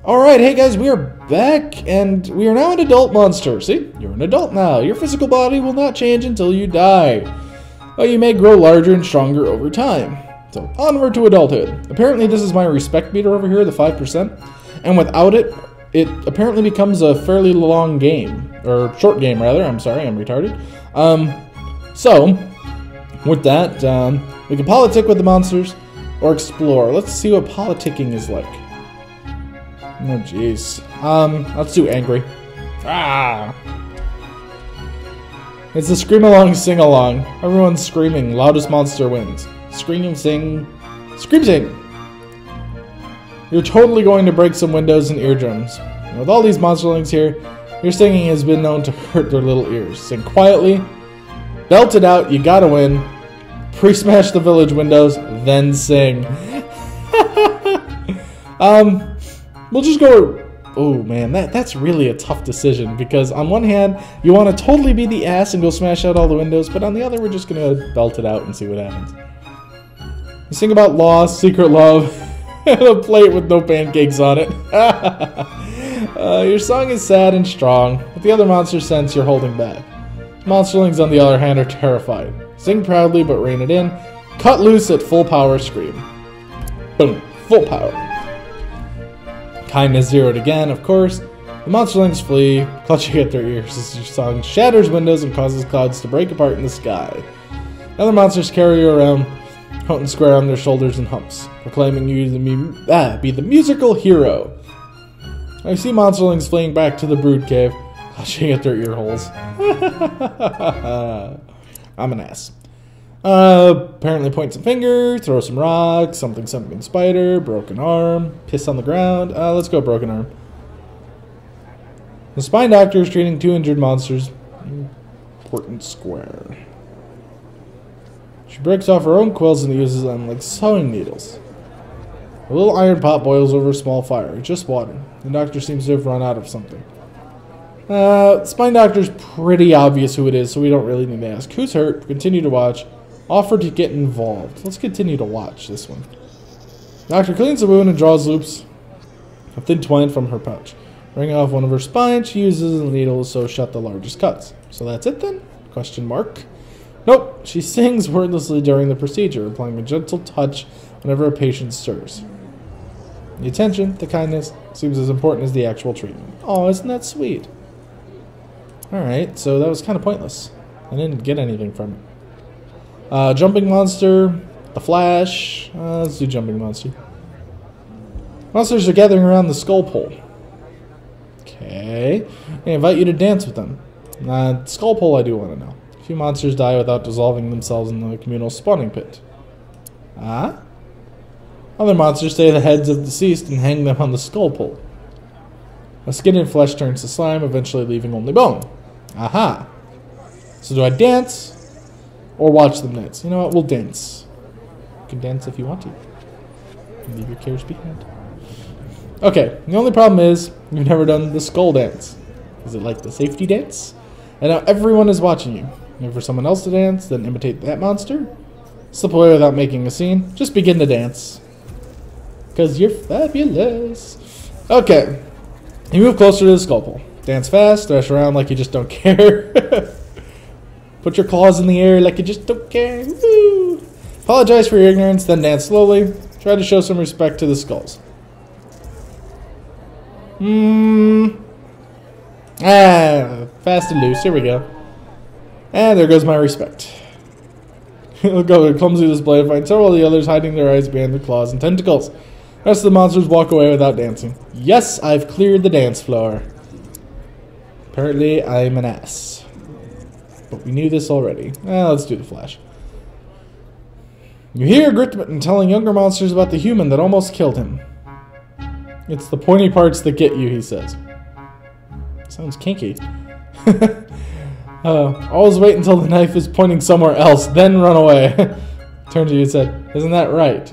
Alright, hey guys, we are back, and we are now an adult monster. See? You're an adult now. Your physical body will not change until you die. But you may grow larger and stronger over time. So, onward to adulthood. Apparently this is my respect meter over here, the 5%. And without it, it apparently becomes a fairly long game. Or short game, rather. I'm sorry, I'm retarded. So, with that, we can politic with the monsters, or explore. Let's see what politicking is like. Oh, jeez. Let's do angry. Ah! It's a scream-along, sing-along. Everyone's screaming. Loudest monster wins. Scream, sing. Scream, sing! You're totally going to break some windows and eardrums. And with all these monsterlings here, your singing has been known to hurt their little ears. Sing quietly. Belt it out. You gotta win. Pre-smash the village windows, then sing. We'll just go... Oh man, that's really a tough decision, because on one hand, you want to totally be the ass and go smash out all the windows, but on the other, we're just going to belt it out and see what happens. You sing about loss, secret love, and a plate with no pancakes on it. Your song is sad and strong, but the other monsters sense you're holding back. Monsterlings, on the other hand, are terrified. Sing proudly, but rein it in. Cut loose at full power, scream. Boom, full power. Kindness zeroed again, of course. The monsterlings flee, clutching at their ears as your song shatters windows and causes clouds to break apart in the sky. Other monsters carry you around, front and square on their shoulders and humps, proclaiming you to be the musical hero. I see monsterlings fleeing back to the brood cave, clutching at their ear holes. I'm an ass. Apparently point some finger, throw some rocks, something spider, broken arm, piss on the ground. Let's go broken arm. The spine doctor is treating 2 injured monsters. Important square. She breaks off her own quills and uses them like sewing needles. A little iron pot boils over a small fire. It's just water. The doctor seems to have run out of something. Spine doctor's pretty obvious who it is, so we don't really need to ask. Who's hurt? Continue to watch. Offer to get involved. Let's continue to watch this one. Doctor cleans the wound and draws loops of thin twine from her pouch. Wringing off one of her spine, she uses the needle to sew shut the largest cuts. So that's it then? Question mark. Nope. She sings wordlessly during the procedure, applying a gentle touch whenever a patient stirs. The attention, the kindness, seems as important as the actual treatment. Oh, isn't that sweet? Alright, so that was kind of pointless. I didn't get anything from it. Jumping monster, the Flash. Let's do jumping monster. Monsters are gathering around the skull pole. Okay. I invite you to dance with them. Skull pole, I do want to know. A few monsters die without dissolving themselves in the communal spawning pit. Ah? Other monsters take the heads of deceased and hang them on the skull pole. The skin and flesh turns to slime, eventually leaving only bone. Aha. So do I dance? Or watch them dance? You know what? We'll dance. You can dance if you want to. Leave your cares behind. Okay, the only problem is you've never done the skull dance. Is it like the safety dance? And now everyone is watching you. Wait for someone else to dance, then imitate that monster. Slip away without making a scene. Just begin to dance. Because you're fabulous. Okay. You move closer to the skull pole. Dance fast, thrash around like you just don't care. Put your claws in the air like you just don't care. Woo! Apologize for your ignorance, then dance slowly. Try to show some respect to the skulls. Fast and loose. Here we go. And there goes my respect. We'll go to a clumsy display to find several of the others hiding their eyes behind their claws and tentacles. The rest of the monsters walk away without dancing. Yes, I've cleared the dance floor. Apparently, I'm an ass. But we knew this already. Let's do the Flash. You hear Gritman telling younger monsters about the human that almost killed him. It's the pointy parts that get you, he says. Sounds kinky. Always wait until the knife is pointing somewhere else, then run away. Turn to you and said, isn't that right?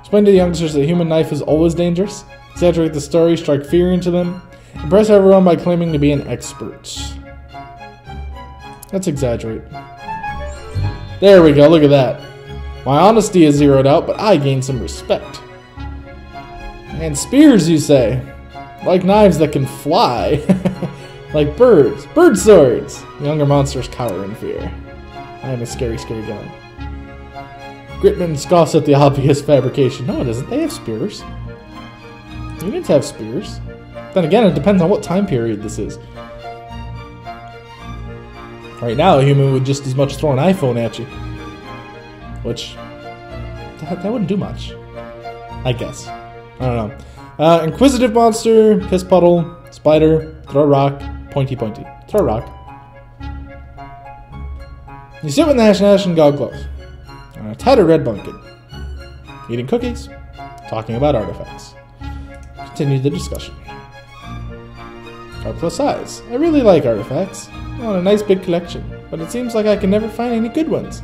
Explain to the youngsters that the human knife is always dangerous. Exaggerate the story, strike fear into them. Impress everyone by claiming to be an expert. Let's exaggerate. There we go, look at that. My honesty is zeroed out, but I gain some respect. And spears, you say? like knives that can fly. Like birds. Bird swords! The younger monsters cower in fear. I am a scary, scary guy. Gritman scoffs at the obvious fabrication. No, it isn't. They have spears. Humans have spears. Then again, it depends on what time period this is. Right now, a human would just as much throw an iPhone at you. Which, that wouldn't do much. I guess. I don't know. Inquisitive monster, piss puddle, spider, throw rock, pointy pointy. Throw rock. You sit with Nash Nash and Gog Close on a tattered red blanket, eating cookies, talking about artifacts. Continue the discussion. Gog Close sighs. I really like artifacts. I want a nice big collection, but it seems like I can never find any good ones.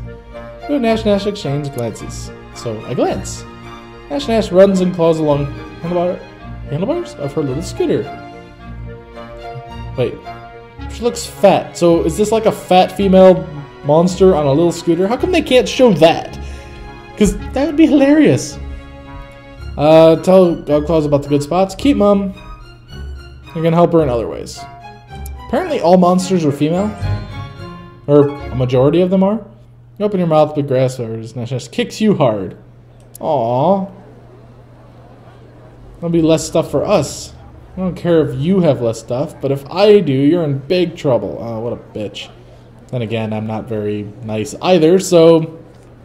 You and Nash Nash exchange glances. So I glance. Nash Nash runs and claws along handlebars of her little scooter. Wait, she looks fat. So is this like a fat female monster on a little scooter? How come they can't show that? Because that would be hilarious. Tell Gog Claws about the good spots. Keep mum. You're gonna help her in other ways. Apparently all monsters are female. Or a majority of them are. You open your mouth, but grass Nash Nash kicks you hard. Aww. There'll be less stuff for us. I don't care if you have less stuff, but if I do, you're in big trouble. Oh, what a bitch. Then again, I'm not very nice either, so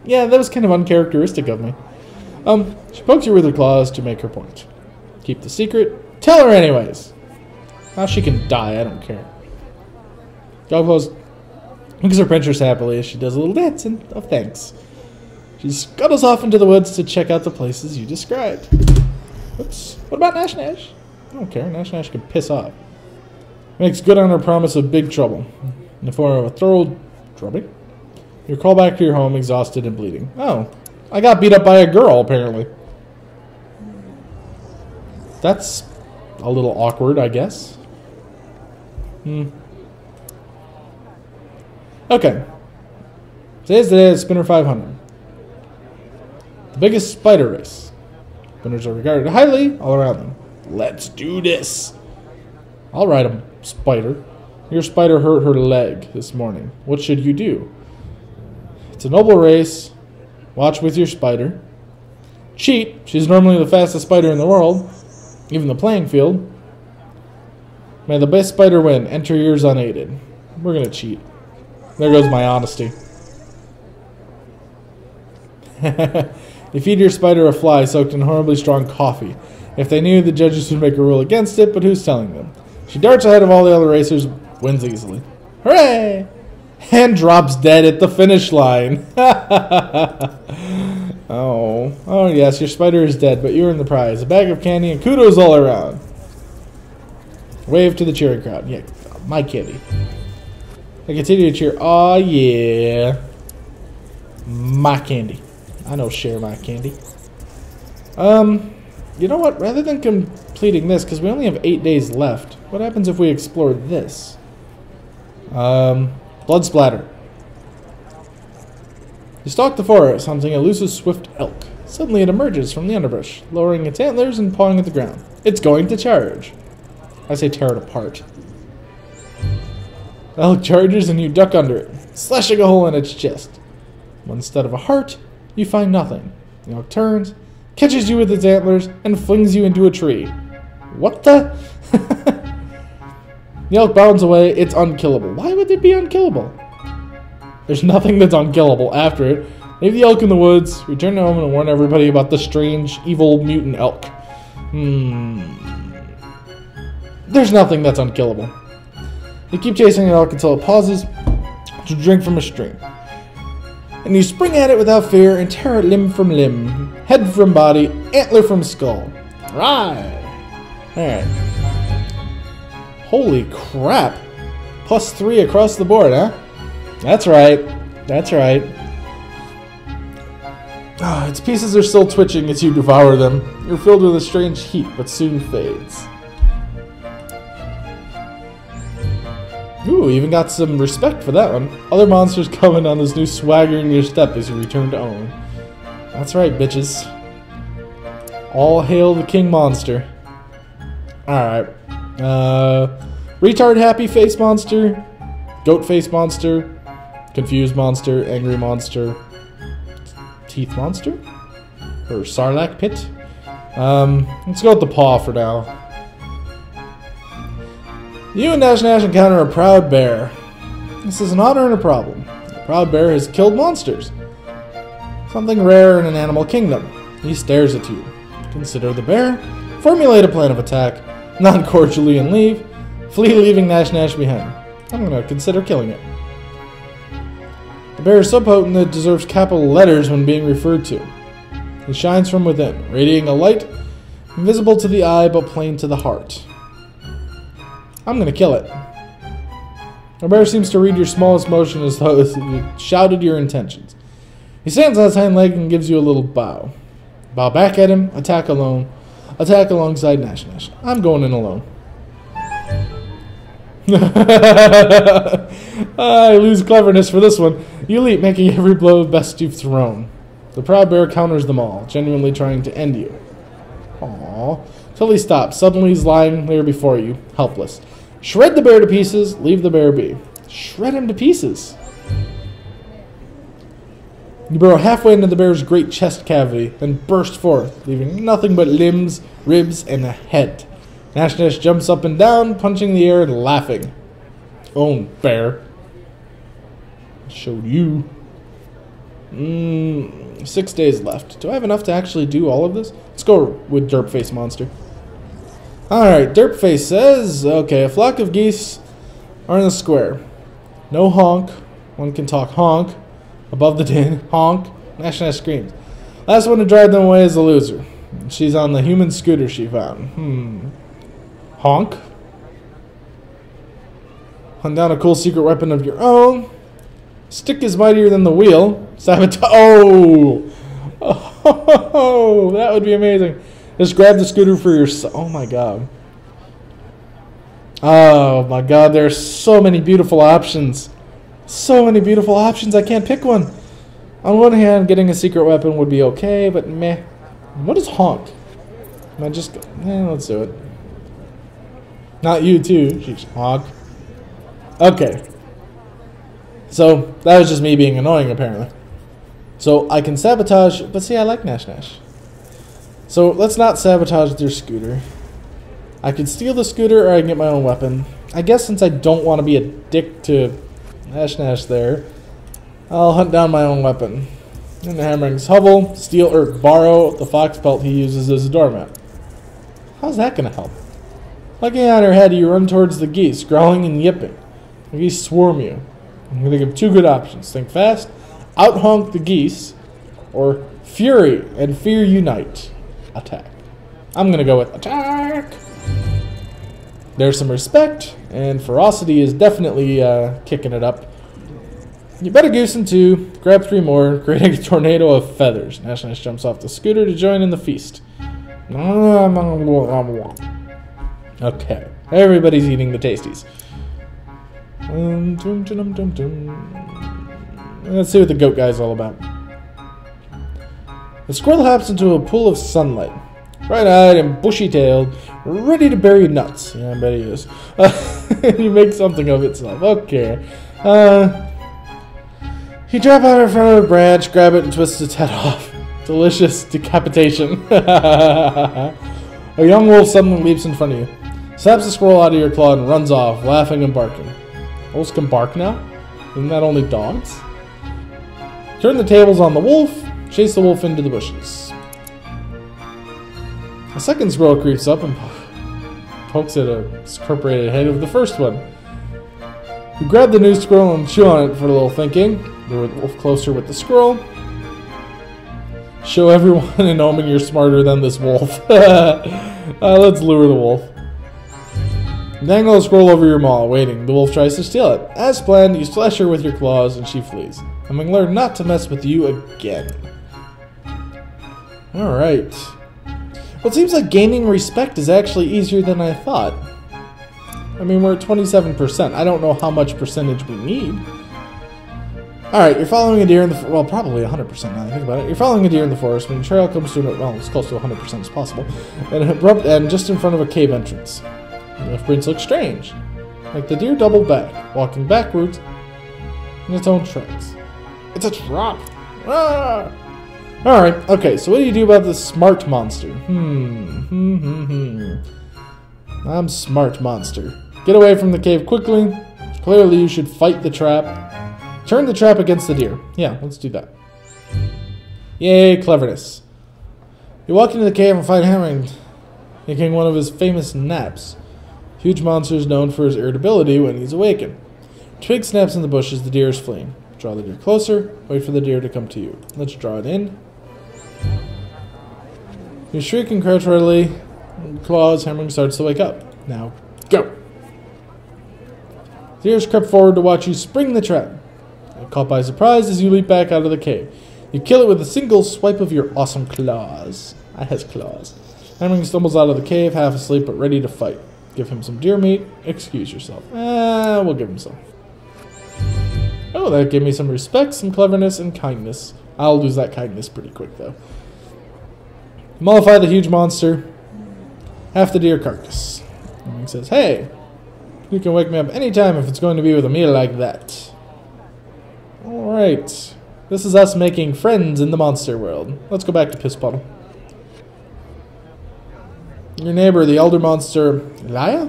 yeah, that was kind of uncharacteristic of me. She pokes you with her claws to make her point. Keep the secret. Tell her anyways. Now she can die, I don't care. Gog Claws looks her pinchers happily as she does a little dance of thanks. She scuttles off into the woods to check out the places you described. Whoops. What about Nash Nash? I don't care. Nash Nash can piss off. Makes good on her promise of big trouble. In the form of a thorough drubbing. You crawl back to your home exhausted and bleeding. Oh. I got beat up by a girl, apparently. That's a little awkward, I guess. Okay. Today's the day of Spinner 500. The biggest spider race. Spinners are regarded highly all around them. Let's do this. All right, spider. Your spider hurt her leg this morning. What should you do? It's a noble race. Watch with your spider. Cheat. She's normally the fastest spider in the world. Even the playing field. May the best spider win. Enter yours unaided. We're going to cheat. There goes my honesty. You feed your spider a fly soaked in horribly strong coffee. If they knew, the judges would make a rule against it, but who's telling them? She darts ahead of all the other racers, wins easily. Hooray! And drops dead at the finish line. Oh yes, your spider is dead, but you earned the prize. A bag of candy and kudos all around. Wave to the cheering crowd. Yeah, my candy. I continue to cheer. Aw, yeah. My candy. I know share my candy. You know what? Rather than completing this, because we only have 8 days left, what happens if we explore this? Blood splatter. You stalk the forest, hunting a elusive swift elk. Suddenly it emerges from the underbrush, lowering its antlers and pawing at the ground. It's going to charge. I say tear it apart. The elk charges and you duck under it, slashing a hole in its chest. But instead of a heart, you find nothing. The elk turns, catches you with its antlers, and flings you into a tree. What the? The elk bounds away. It's unkillable. Why would it be unkillable? There's nothing that's unkillable after it. Leave the elk in the woods, return to Omen, and warn everybody about the strange, evil mutant elk. There's nothing that's unkillable. You keep chasing the elk until it pauses to drink from a stream. And you spring at it without fear and tear it limb from limb, head from body, antler from skull. Right. Alright. Holy crap. +3 across the board, huh? That's right. That's right. Its pieces are still twitching as you devour them. You're filled with a strange heat, but soon fades. Ooh, even got some respect for that one. Other monsters coming on this new swagger in your step as you return to Omen. That's right, bitches. All hail the king monster. Alright. Retard happy face monster. Goat face monster. Confused monster. Angry monster. Teeth monster? Or Sarlacc pit? Let's go with the paw for now. You and Nash encounter a proud bear. This is an honor and a problem. The proud bear has killed monsters. Something rare in an animal kingdom. He stares at you. Consider the bear. Formulate a plan of attack. Nod cordially and leave. Flee, leaving Nash behind. I'm gonna consider killing it. The bear is so potent that it deserves capital letters when being referred to. He shines from within, radiating a light invisible to the eye but plain to the heart. I'm gonna kill it. The bear seems to read your smallest motion as though you shouted your intentions. He stands on his hind leg and gives you a little bow. Bow back at him, attack alone. Attack alongside Nash. I'm going in alone. I lose cleverness for this one. You leap, making every blow the best you've thrown. The proud bear counters them all, genuinely trying to end you. Aww. Till he stops. Suddenly he's lying there before you, helpless. Shred the bear to pieces, leave the bear be. Shred him to pieces. You burrow halfway into the bear's great chest cavity, then burst forth, leaving nothing but limbs, ribs, and a head. Nash jumps up and down, punching the air and laughing. Oh, bear. I showed you. 6 days left. Do I have enough to actually do all of this? Let's go with Derpface Monster. Alright, Derpface says, okay, a flock of geese are in the square. No honk. One can talk honk. Above the din, honk. Nash screams. Last one to drive them away is the loser. She's on the human scooter she found. Honk. Hunt down a cool secret weapon of your own. Stick is mightier than the wheel. Sabotage. Oh, that would be amazing. Just grab the scooter for yourself. Oh my god. Oh my god, there's so many beautiful options. So many beautiful options, I can't pick one. On one hand, getting a secret weapon would be okay, but meh. What is honk? Am I just... let's do it. Not you too. She's honk. Okay. So, that was just me being annoying, apparently. So, I can sabotage, but see, I like Nash. So, let's not sabotage their scooter. I could steal the scooter, or I can get my own weapon. I guess since I don't want to be a dick to Nash there, I'll hunt down my own weapon. In the Hammering's hovel, steal or borrow the fox pelt he uses as a doormat. How's that going to help? Looking at her head, you run towards the geese, growling and yipping. The geese swarm you. I'm going to give 2 good options. Think fast, out-honk the geese, or fury and fear unite. Attack. I'm going to go with attack. There's some respect, and ferocity is definitely kicking it up. You bet a goose in 2, grab 3 more, creating a tornado of feathers. Nash jumps off the scooter to join in the feast. Okay, everybody's eating the tasties. Let's see what the goat guy's all about. The squirrel hops into a pool of sunlight. Bright-eyed and bushy-tailed, ready to bury nuts. Yeah, I bet he is. You make something of itself. Okay. You drop out in front of a branch, grab it, and twist its head off. Delicious decapitation. A young wolf suddenly leaps in front of you, slaps the squirrel out of your claw, and runs off, laughing and barking. Wolves can bark now? Isn't that only dogs? Turn the tables on the wolf, chase the wolf into the bushes. A second squirrel creeps up and pokes at a incorporated head of the first one. You grab the new squirrel and chew on it for a little thinking. Lure the wolf closer with the squirrel. Show everyone in Omen you're smarter than this wolf. Let's lure the wolf. Dangle the squirrel over your maw, waiting. The wolf tries to steal it. As planned, you slash her with your claws and she flees. Having learned not to mess with you again. Alright. Well, it seems like gaining respect is actually easier than I thought. I mean, we're at 27%. I don't know how much percentage we need. Alright, you're following a deer in the... Well, probably 100% now that I think about it. You're following a deer in the forest when your trail comes to... Well, as close to 100% as possible. And an abrupt end just in front of a cave entrance. The footprints look strange. Like the deer doubled back, walking backwards in its own tracks. It's a trap! Ah! Alright, okay, so what do you do about this smart monster? I'm smart monster. Get away from the cave quickly. Clearly you should fight the trap. Turn the trap against the deer. Yeah, let's do that. Yay, cleverness. You walk into the cave and find Hammering taking one of his famous naps. Huge monster is known for his irritability when he's awakened. Twig snaps in the bushes, the deer is fleeing. Draw the deer closer, wait for the deer to come to you. Let's draw it in. You shriek and crouch readily. Claws, Hammering starts to wake up. Now, go! The deer crept forward to watch you spring the trap. Caught by surprise as you leap back out of the cave. You kill it with a single swipe of your awesome claws. I has claws. Hammering stumbles out of the cave, half asleep but ready to fight. Give him some deer meat. Excuse yourself. We'll give him some. Oh, that gave me some respect, some cleverness, and kindness. I'll lose that kindness pretty quick, though. Mollify the huge monster. Half the deer carcass. And he says, hey, you can wake me up anytime if it's going to be with a meal like that. Alright. This is us making friends in the monster world. Let's go back to Piss Puddle. Your neighbor, the elder monster, Elia,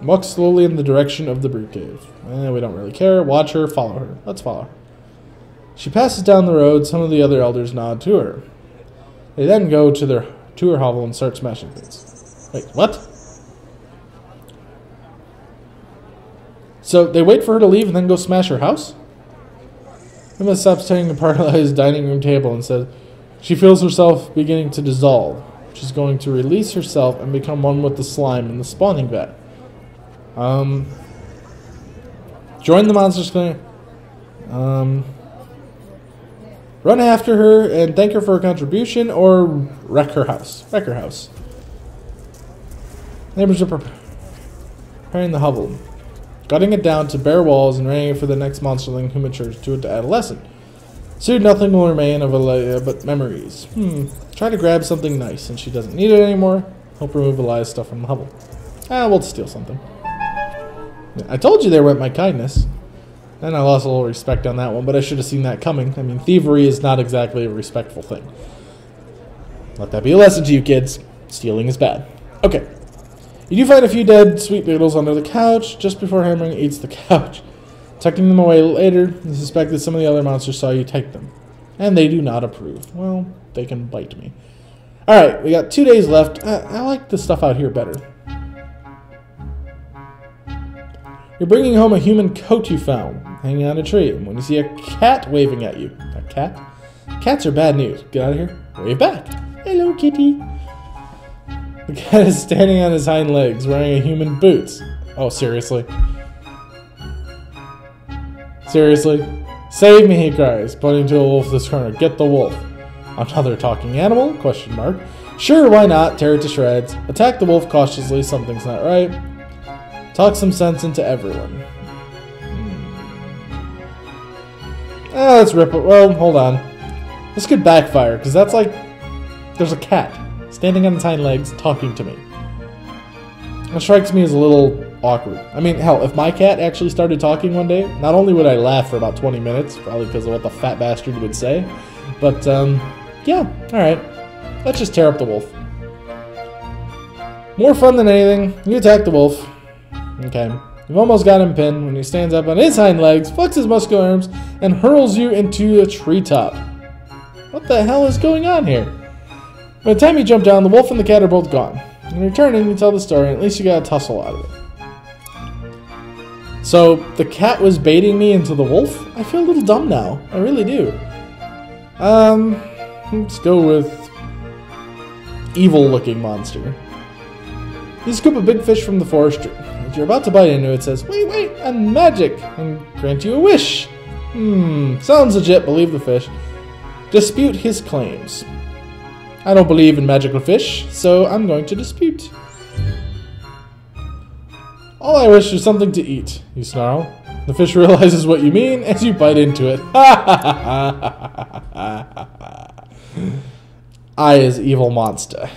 walks slowly in the direction of the brew cave. We don't really care. Watch her, follow her. Let's follow her. She passes down the road. Some of the other elders nod to her. They then go to her hovel and start smashing things. Wait, what? So they wait for her to leave and then go smash her house? Emma stops tearing apart Elia's dining room table and says she feels herself beginning to dissolve. She's going to release herself and become one with the slime in the spawning vat. Join the monsters clan. Run after her and thank her for her contribution, or wreck her house. Wreck her house. Neighbors are preparing the hovel, gutting it down to bare walls and readying it for the next monsterling who matures to adolescent. Soon nothing will remain of Elia but memories. Try to grab something nice, and she doesn't need it anymore. Help remove Elia's stuff from the hovel. We'll steal something. I told you there went my kindness. And I lost a little respect on that one, but I should have seen that coming. I mean, thievery is not exactly a respectful thing. Let that be a lesson to you kids. Stealing is bad. Okay. You do find a few dead sweet beetles under the couch just before Hammering eats the couch. Tucking them away later, you suspect that some of the other monsters saw you take them. And they do not approve. Well, they can bite me. Alright, we got 2 days left. I like the stuff out here better. You're bringing home a human coat you found, hanging on a tree, and when you see a cat waving at you. A cat? Cats are bad news. Get out of here. Wave back. Hello, kitty. The cat is standing on his hind legs, wearing a human boots. Oh, seriously? Seriously? Save me, he cries, pointing to a wolf this corner. Get the wolf. Another talking animal? Question mark. Sure, why not? Tear it to shreds. Attack the wolf cautiously. Something's not right. Talk some sense into everyone. Let's rip it. Well, hold on. This could backfire, because that's like... There's a cat standing on its hind legs talking to me. That strikes me as a little awkward. I mean, hell, if my cat actually started talking one day, not only would I laugh for about 20 minutes, probably because of what the fat bastard would say, but, yeah, alright. Let's just tear up the wolf. More fun than anything. You attack the wolf. Okay. You've almost got him pinned when he stands up on his hind legs, flexes his muscular arms, and hurls you into a treetop. What the hell is going on here? By the time you jump down, the wolf and the cat are both gone. And returning, you tell the story, and at least you got a tussle out of it. So, the cat was baiting me into the wolf? I feel a little dumb now. I really do. Let's go with evil-looking monster. You scoop a big fish from the forest. As you're about to bite into it, it says, wait, I'm magic, and grant you a wish. Sounds legit, believe the fish. Dispute his claims. I don't believe in magical fish, so I'm going to dispute. All I wish is something to eat, you snarl. The fish realizes what you mean as you bite into it. I is evil monster.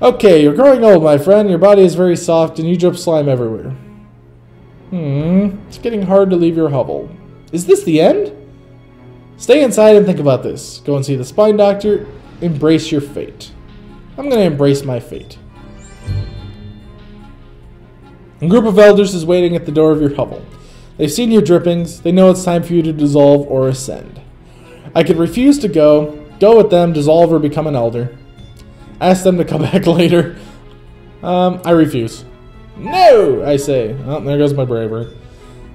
Okay, you're growing old, my friend. Your body is very soft and you drip slime everywhere. It's getting hard to leave your hovel. Is this the end? Stay inside and think about this. Go and see the spine doctor. Embrace your fate. I'm going to embrace my fate. A group of elders is waiting at the door of your hovel. They've seen your drippings. They know it's time for you to dissolve or ascend. I could refuse to go. Go with them, dissolve or become an elder. Ask them to come back later. I refuse. No, I say. Oh, there goes my bravery.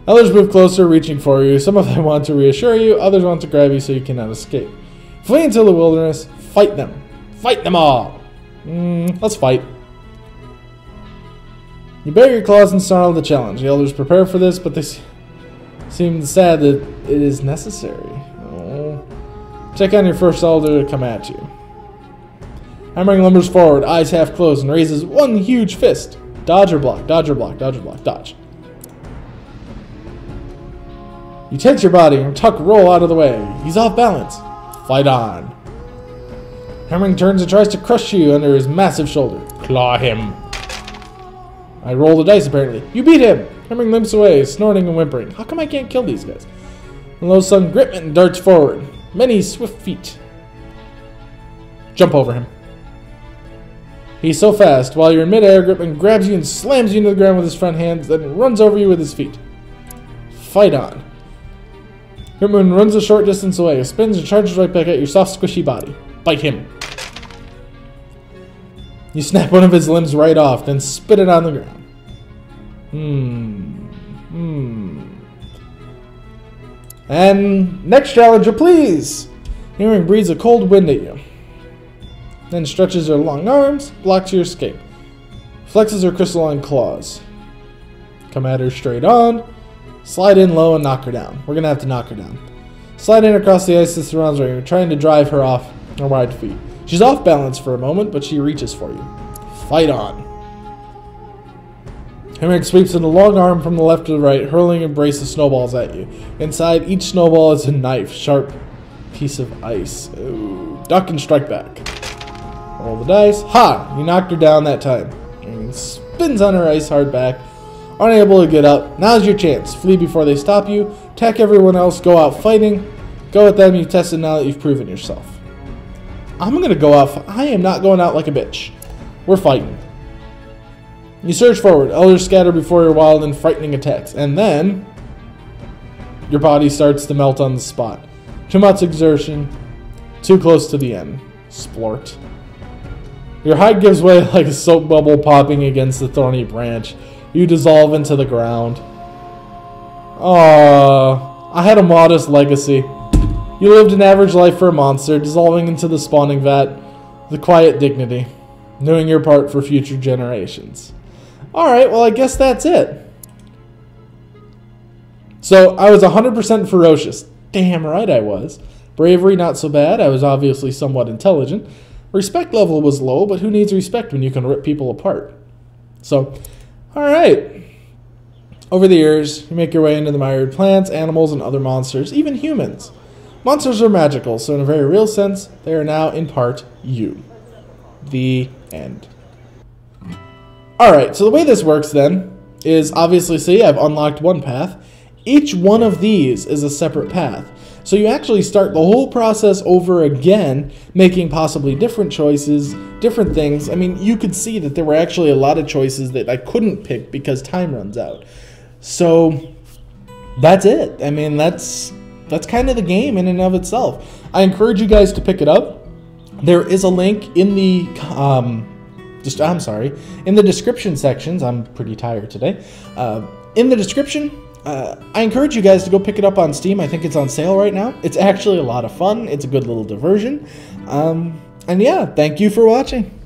Others move closer, reaching for you. Some of them want to reassure you. Others want to grab you so you cannot escape. Flee into the wilderness. Fight them. Fight them all. Let's fight. You bare your claws and snarl the challenge. The elders prepare for this, but they seem sad that it is necessary. Oh. Check on your first elder to come at you. Hammering lumbers forward, eyes half closed, and raises one huge fist. Dodge or block, dodge or block, dodge or block, dodge. You tense your body and tuck roll out of the way. He's off balance. Fight on. Hammering turns and tries to crush you under his massive shoulder. Claw him. I roll the dice apparently. You beat him. Hammering limps away, snorting and whimpering. How come I can't kill these guys? The low sun Gritman darts forward. Many swift feet. Jump over him. He's so fast. While you're in midair, Gritman grabs you and slams you into the ground with his front hands, then runs over you with his feet. Fight on. Gritman runs a short distance away, spins and charges right back at your soft, squishy body. Bite him. You snap one of his limbs right off, then spit it on the ground. And next challenger, please. Hammering breathes a cold wind at you. Then stretches her long arms, blocks your escape. Flexes her crystalline claws. Come at her straight on. Slide in low and knock her down. We're going to have to knock her down. Slide in across the ice that surrounds her. You're trying to drive her off her wide feet. She's off balance for a moment, but she reaches for you. Fight on. Hammering sweeps in a long arm from the left to the right, hurling a brace of snowballs at you. Inside each snowball is a knife, sharp piece of ice. Ooh. Duck and strike back. Roll the dice. Ha! You knocked her down that time. And spins on her ice hard back. Unable to get up. Now's your chance. Flee before they stop you. Attack everyone else. Go out fighting. Go with them. You've tested now that you've proven yourself. I'm going to go out. I am not going out like a bitch. We're fighting. You surge forward. Elders scatter before your wild and frightening attacks. And then your body starts to melt on the spot. Too much exertion. Too close to the end. Splort. Your hide gives way like a soap bubble popping against the thorny branch. You dissolve into the ground. Aww, I had a modest legacy. You lived an average life for a monster, dissolving into the spawning vat with quiet dignity, doing your part for future generations. Alright, well I guess that's it. So, I was 100% ferocious. Damn right I was. Bravery, not so bad. I was obviously somewhat intelligent. Respect level was low, but who needs respect when you can rip people apart? So, alright. Over the years, you make your way into the myriad plants, animals, and other monsters, even humans. Monsters are magical, so in a very real sense, they are now, in part, you. The end. Alright, so the way this works then is, obviously, see, I've unlocked one path. Each one of these is a separate path. So you actually start the whole process over again, making possibly different choices, different things. I mean, you could see that there were actually a lot of choices that I couldn't pick because time runs out. So that's it. I mean, that's kind of the game in and of itself. I encourage you guys to pick it up. There is a link in the in the description sections. I'm pretty tired today. In the description, I encourage you guys to go pick it up on Steam. I think it's on sale right now. It's actually a lot of fun. It's a good little diversion. And yeah, thank you for watching.